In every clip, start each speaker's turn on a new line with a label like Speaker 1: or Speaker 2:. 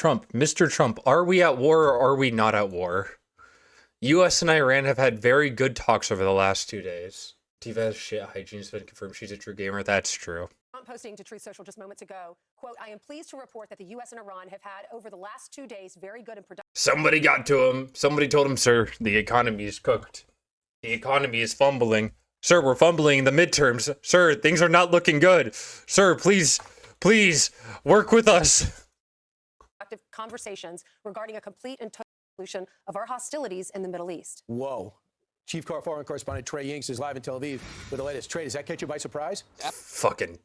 Speaker 1: Trump, Mr. Trump, are we at war or are we not at war? U.S. and Iran have had very good talks over the last 2 days. Diva's shit hygiene has been confirmed. She's a true gamer. That's true.
Speaker 2: Posting to Truth Social just moments ago, quote, I am pleased to report that the U.S. and Iran have had over the last 2 days very good and productive.
Speaker 1: Somebody got to him. Somebody told him, sir, the economy is cooked. The economy is fumbling. Sir, we're fumbling in the midterms. Sir, things are not looking good. Sir, please work with us.
Speaker 2: Conversations regarding a complete and total solution of our hostilities in the Middle East.
Speaker 3: Whoa. Chief Foreign Correspondent Trey Yingst is live in Tel Aviv with the latest. Trey, does that catch you by surprise?
Speaker 1: Fucking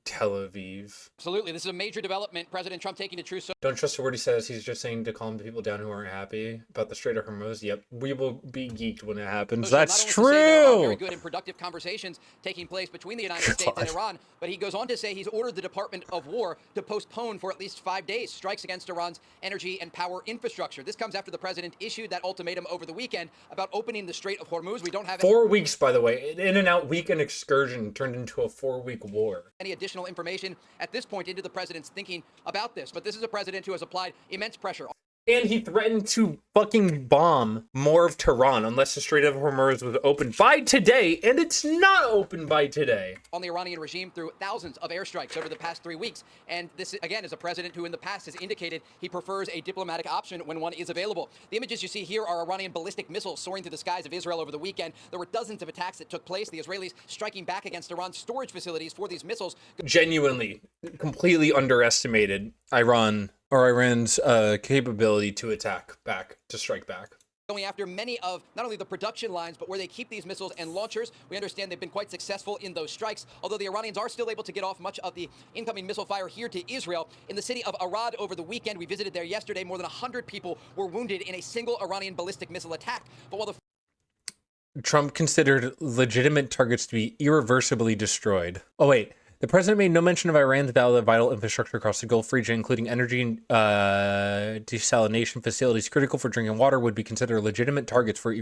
Speaker 1: Tel Aviv.
Speaker 4: Absolutely. This is a major development. President Trump taking the Truth Social.
Speaker 1: Don't trust a word he says. He's just saying to calm the people down who aren't happy about the Strait of Hormuz. Yep, we will be geeked when it happens. That's true.
Speaker 4: There are very good and productive conversations taking place between the United States and Iran. But he goes on to say he's ordered the Department of War to postpone for at least 5 days strikes against Iran's energy and power infrastructure. This comes after the president issued that ultimatum over the weekend about opening the Strait of Hormuz. We don't have
Speaker 1: 4 weeks, by the way. An in-and-out weekend excursion turned into a 4-week war.
Speaker 4: Any additional information at this point into the president's thinking about this, but this is a president who has applied immense pressure.
Speaker 1: And he threatened to fucking bomb more of Tehran unless the Strait of Hormuz was open by today, and it's not open by today.
Speaker 4: On the Iranian regime through thousands of airstrikes over the past 3 weeks. And this, again, is a president who in the past has indicated he prefers a diplomatic option when one is available. The images you see here are Iranian ballistic missiles soaring through the skies of Israel over the weekend. There were dozens of attacks that took place. The Israelis striking back against Iran's storage facilities for these missiles.
Speaker 1: Genuinely, completely underestimated Iran's capability to attack back, to strike back.
Speaker 4: Going after many of not only the production lines, but where they keep these missiles and launchers. We understand they've been quite successful in those strikes, although the Iranians are still able to get off much of the incoming missile fire here to Israel. In the city of Arad over the weekend, we visited there yesterday. More than 100 people were wounded in a single Iranian ballistic missile attack. But while the
Speaker 1: Trump considered legitimate targets to be irreversibly destroyed. Oh, wait. The president made no mention of Iran's vital infrastructure across the Gulf region, including energy and desalination facilities critical for drinking water, would be considered legitimate targets for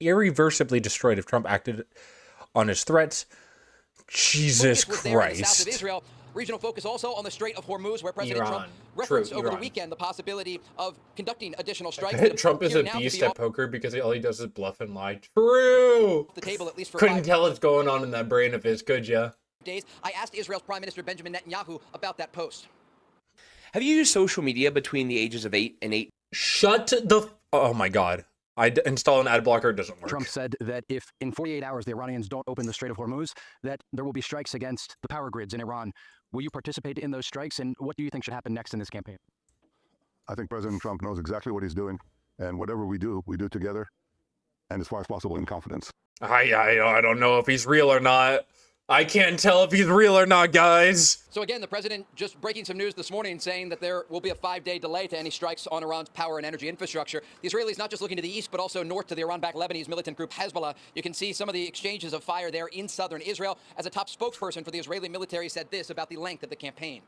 Speaker 1: irreversibly destroyed if Trump acted on his threats. Jesus Christ.
Speaker 4: Israel. Regional focus also on the Strait of Hormuz, where President Trump referenced over the weekend the possibility of conducting additional strikes.
Speaker 1: Trump is a beast at poker because all he does is bluff and lie. True.
Speaker 4: The table, at least for
Speaker 1: couldn't tell what's going on in that brain of his, could ya?
Speaker 4: Days. I asked Israel's Prime Minister Benjamin Netanyahu about that post.
Speaker 5: Have you used social media between the ages of 8 and 8?
Speaker 1: Shut the... Oh my God. I install an ad blocker, it doesn't work.
Speaker 6: Trump said that if in 48 hours the Iranians don't open the Strait of Hormuz, that there will be strikes against the power grids in Iran. Will you participate in those strikes, and what do you think should happen next in this campaign?
Speaker 7: I think President Trump knows exactly what he's doing, and whatever we do together, and as far as possible in confidence.
Speaker 1: I don't know if he's real or not. I can't tell if he's real or not, guys.
Speaker 4: So again, the president just breaking some news this morning saying that there will be a 5-day delay to any strikes on Iran's power and energy infrastructure. The Israelis not just looking to the east, but also north to the Iran-backed Lebanese militant group Hezbollah. You can see some of the exchanges of fire there in southern Israel. As a top spokesperson for the Israeli military said this about the length of the campaign.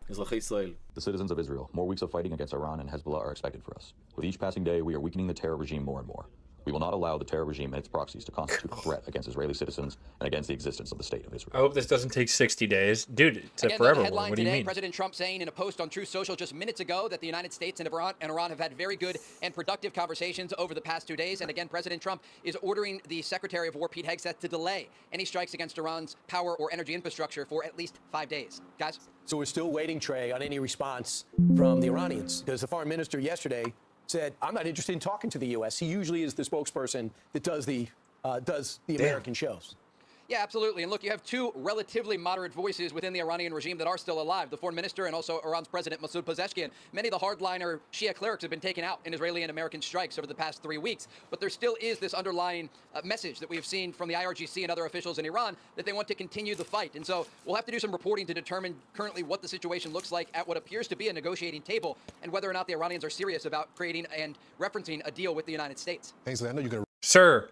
Speaker 8: The citizens of Israel, more weeks of fighting against Iran and Hezbollah are expected for us. With each passing day, we are weakening the terror regime more and more. We will not allow the terror regime and its proxies to constitute a threat against Israeli citizens and against the existence of the state of Israel.
Speaker 1: I hope this doesn't take 60 days. Dude, it's
Speaker 4: Again,
Speaker 1: a forever
Speaker 4: headline
Speaker 1: war. What do you
Speaker 4: today,
Speaker 1: mean?
Speaker 4: President Trump saying in a post on Truth Social just minutes ago that the United States and Iran have had very good and productive conversations over the past 2 days. And again, President Trump is ordering the Secretary of War, Pete Hegseth, to delay any strikes against Iran's power or energy infrastructure for at least 5 days. Guys?
Speaker 3: So we're still waiting, Trey, on any response from the Iranians, because the foreign minister yesterday said, I'm not interested in talking to the U.S. He usually is the spokesperson that does the American shows.
Speaker 4: Yeah, absolutely. And look, you have two relatively moderate voices within the Iranian regime that are still alive, the foreign minister and also Iran's president, Masoud Pezeshkian. Many of the hardliner Shia clerics have been taken out in Israeli and American strikes over the past 3 weeks. But there still is this underlying message that we have seen from the IRGC and other officials in Iran that they want to continue the fight. And so we'll have to do some reporting to determine currently what the situation looks like at what appears to be a negotiating table and whether or not the Iranians are serious about creating and referencing a deal with the United States.
Speaker 9: Ainsley, I know you're going to...
Speaker 1: Sir,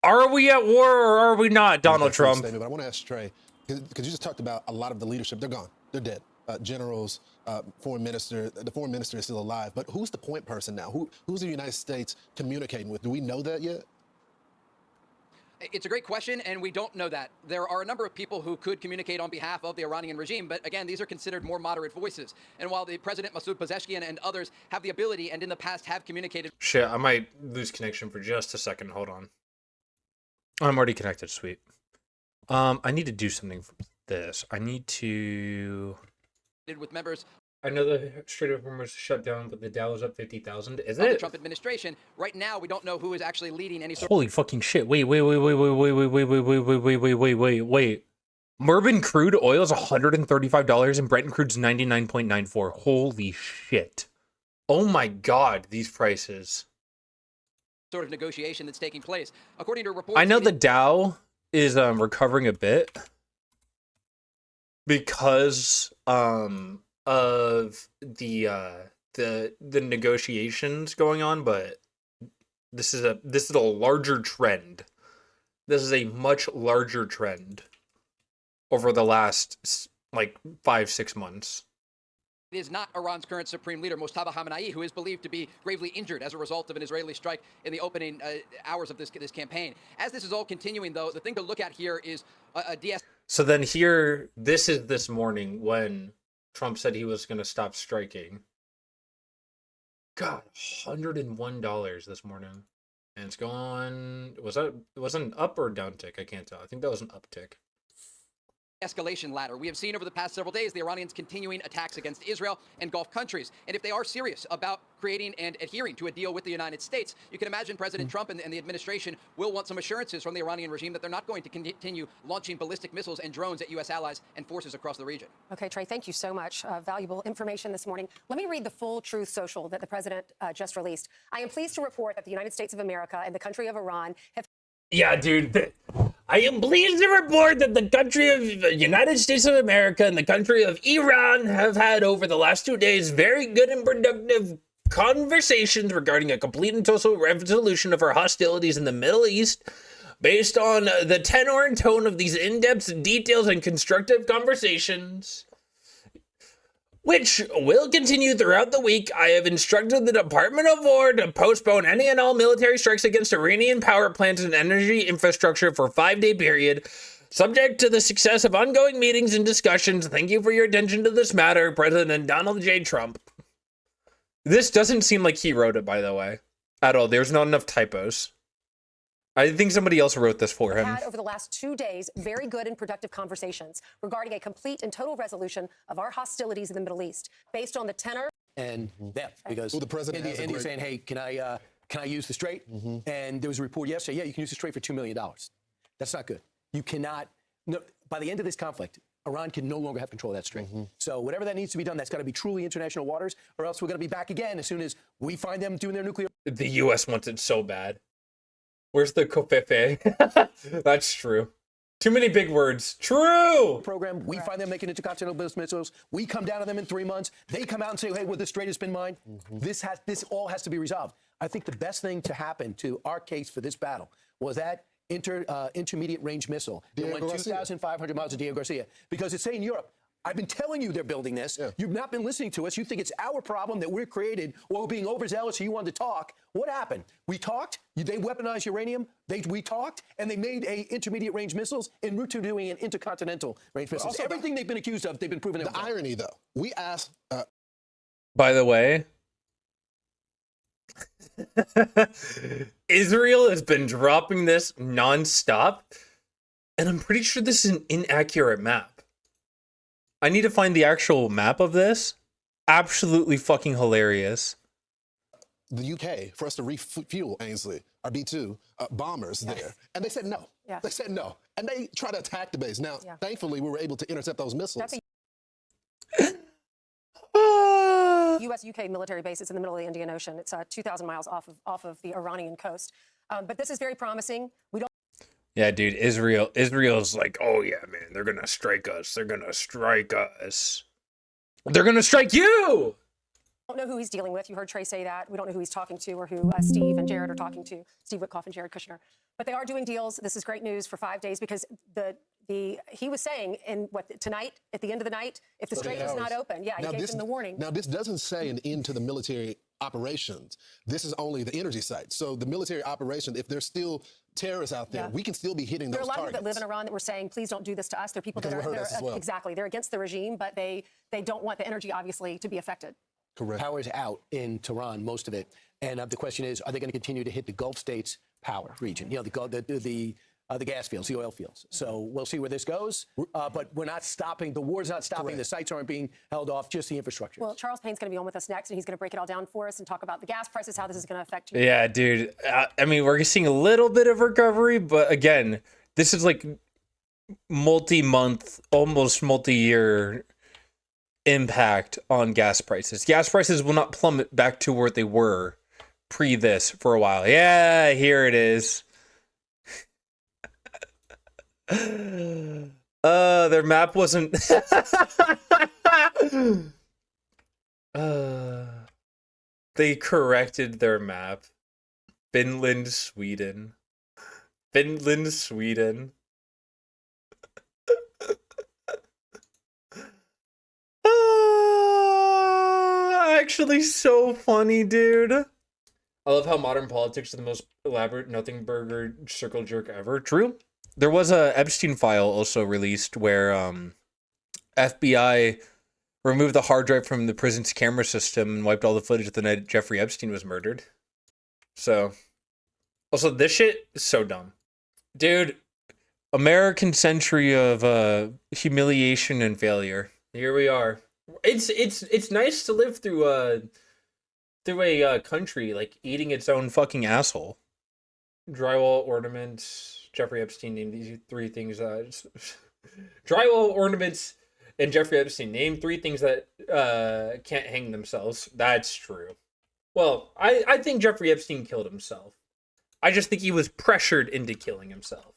Speaker 1: are we at war or are we not, Donald Trump?
Speaker 9: But I want to ask Trey, because you just talked about a lot of the leadership. They're gone. They're dead. Generals, foreign minister. The foreign minister is still alive. But who's the point person now? Who's the United States communicating with? Do we know that yet?
Speaker 4: It's a great question, and we don't know that. There are a number of people who could communicate on behalf of the Iranian regime, but again, these are considered more moderate voices. And while the President Masoud Pezeshkian and others have the ability and in the past have communicated...
Speaker 1: Shit, I might lose connection for just a second. Hold on. I'm already connected. Sweet. I need to do something for this. I need to...
Speaker 4: with members
Speaker 1: I know the Strait of Hormuz is shut down, but the Dow is up 50,000. Is
Speaker 4: of the
Speaker 1: it?
Speaker 4: Trump administration. Right now, we don't know who is actually leading any sort
Speaker 1: Holy fucking shit. Wait. Mervyn crude oil is $135 and Brent crude's 99.94. Holy shit. Oh my god, these prices.
Speaker 4: sort of negotiation that's taking place. According to reports...
Speaker 1: I know the Dow is recovering a bit because of the negotiations going on, but this is a larger trend. This is a much larger trend over the last like 5-6 months.
Speaker 4: It is not Iran's current supreme leader, Mojtaba Khamenei, who is believed to be gravely injured as a result of an Israeli strike in the opening hours of this campaign. As this is all continuing, though, the thing to look at here is a de-escalation.
Speaker 1: So then here, this is this morning when Trump said he was going to stop striking. God, $101 this morning. And it's going, was that, it was an up or down tick? I can't tell. I think that was an uptick.
Speaker 4: Escalation ladder. We have seen over the past several days the Iranians continuing attacks against Israel and Gulf countries. And if they are serious about creating and adhering to a deal with the United States, you can imagine President Trump and the administration will want some assurances from the Iranian regime that they're not going to continue launching ballistic missiles and drones at U.S. allies and forces across the region.
Speaker 2: Okay, Trey, thank you so much. Valuable information this morning. Let me read the full Truth Social that the president just released. I am pleased to report that the United States of America and the country of Iran have...
Speaker 1: Yeah, dude. I am pleased to report that the country of the United States of America and the country of Iran have had over the last 2 days very good and productive conversations regarding a complete and total resolution of our hostilities in the Middle East based on the tenor and tone of these in-depth details and constructive conversations, which will continue throughout the week. I have instructed the Department of War to postpone any and all military strikes against Iranian power plants and energy infrastructure for a 5-day period, subject to the success of ongoing meetings and discussions. Thank you for your attention to this matter, President Donald J. Trump. This doesn't seem like he wrote it, by the way, at all. There's not enough typos. I think somebody else wrote this for him.
Speaker 2: Had over the last 2 days very good and productive conversations regarding a complete and total resolution of our hostilities in the Middle East, based on the tenor
Speaker 3: and them, because
Speaker 9: Well, the president has a
Speaker 3: India's
Speaker 9: great-
Speaker 3: saying, "Hey, can I use the Strait?" And there was a report yesterday, "Yeah, you can use the Strait for $2 million." That's not good. You cannot. No, by the end of this conflict, Iran can no longer have control of that strait. So whatever that needs to be done, that's got to be truly international waters, or else we're going to be back again as soon as we find them doing their nuclear.
Speaker 1: The U.S. wants it so bad. Where's the covfefe? That's true. Too many big words. True!
Speaker 3: Program. We find them making intercontinental ballistic missiles. We come down on them in 3 months. They come out and say, "Hey, well, this strait has been mine." This all has to be resolved. I think the best thing to happen to our case for this battle was that intermediate range missile that
Speaker 9: Diego
Speaker 3: went
Speaker 9: Garcia.
Speaker 3: 2,500 miles to Diego Garcia, because it's saying Europe, I've been telling you they're building this.
Speaker 9: Yeah.
Speaker 3: You've not been listening to us. You think it's our problem that we're created, or we're being overzealous, so you wanted to talk. What happened? We talked. They weaponized uranium. We talked, and they made intermediate range missiles en route to doing an intercontinental range missiles.
Speaker 9: also
Speaker 3: Everything they've been accused of, they've been proven.
Speaker 9: The irony, though, we asked.
Speaker 1: By the way, Israel has been dropping this nonstop, and I'm pretty sure this is an inaccurate map. I need to find the actual map of this. Absolutely fucking hilarious.
Speaker 9: The UK for us to refuel Ainsley, our B-2 bombers there. And they said no.
Speaker 2: Yeah.
Speaker 9: They said no. And they tried to attack the base. Now,
Speaker 2: Yeah.
Speaker 9: thankfully, we were able to intercept those missiles.
Speaker 2: That's U.S.-UK military base. It's in the middle of the Indian Ocean. It's 2,000 miles off of the Iranian coast. But this is very promising. We don't
Speaker 1: Yeah, dude, Israel's like, oh yeah, man, they're gonna strike us. They're gonna strike us. They're gonna strike you!
Speaker 2: know who he's dealing with. You heard Trey say that. We don't know who he's talking to or who Steve and Jared are talking to, Steve Witkoff and Jared Kushner. But they are doing deals. This is great news for 5 days, because he was saying tonight, at the end of the night, if the strait is not open, he
Speaker 9: Now
Speaker 2: gave them the warning.
Speaker 9: Now, this doesn't say an end to the military operations. This is only the energy site. So the military operation, if there's still terrorists out there, we can still be hitting
Speaker 2: There are
Speaker 9: those
Speaker 2: a lot of
Speaker 9: targets.
Speaker 2: people that live in Iran that were saying, please don't do this to us. There are people
Speaker 9: Because
Speaker 2: that
Speaker 9: it would
Speaker 2: are
Speaker 9: hurt us as well.
Speaker 2: exactly. They're against the regime, but they don't want the energy, obviously, to be affected.
Speaker 9: Correct.
Speaker 3: Power's out in Tehran, most of it. And the question is, are they going to continue to hit the Gulf states power region? You know, the gas fields, the oil fields. So we'll see where this goes. But we're not stopping. The war's not stopping. The sites aren't being held off, just the infrastructure.
Speaker 2: Well, Charles Payne's going to be on with us next, and he's going to break it all down for us and talk about the gas prices, how this is going to affect you.
Speaker 1: Yeah, dude. I mean, we're seeing a little bit of recovery, but again, this is like multi-month, almost multi-year impact on gas prices. Gas prices will not plummet back to where they were pre this for a while. Yeah, here it is. Their map wasn't they corrected their map. Finland, Sweden. Finland, Sweden. Actually so funny, dude. I love how modern politics is the most elaborate nothing burger circle jerk ever. True. There was a Epstein file also released where FBI removed the hard drive from the prison's camera system and wiped all the footage the night Jeffrey Epstein was murdered. So, also this shit is so dumb. Dude, American century of humiliation and failure. Here we are. It's nice to live through a country like eating its own fucking asshole. Drywall ornaments. Jeffrey Epstein named these three things. Drywall ornaments and Jeffrey Epstein named three things that can't hang themselves. That's true. Well, I think Jeffrey Epstein killed himself. I just think he was pressured into killing himself.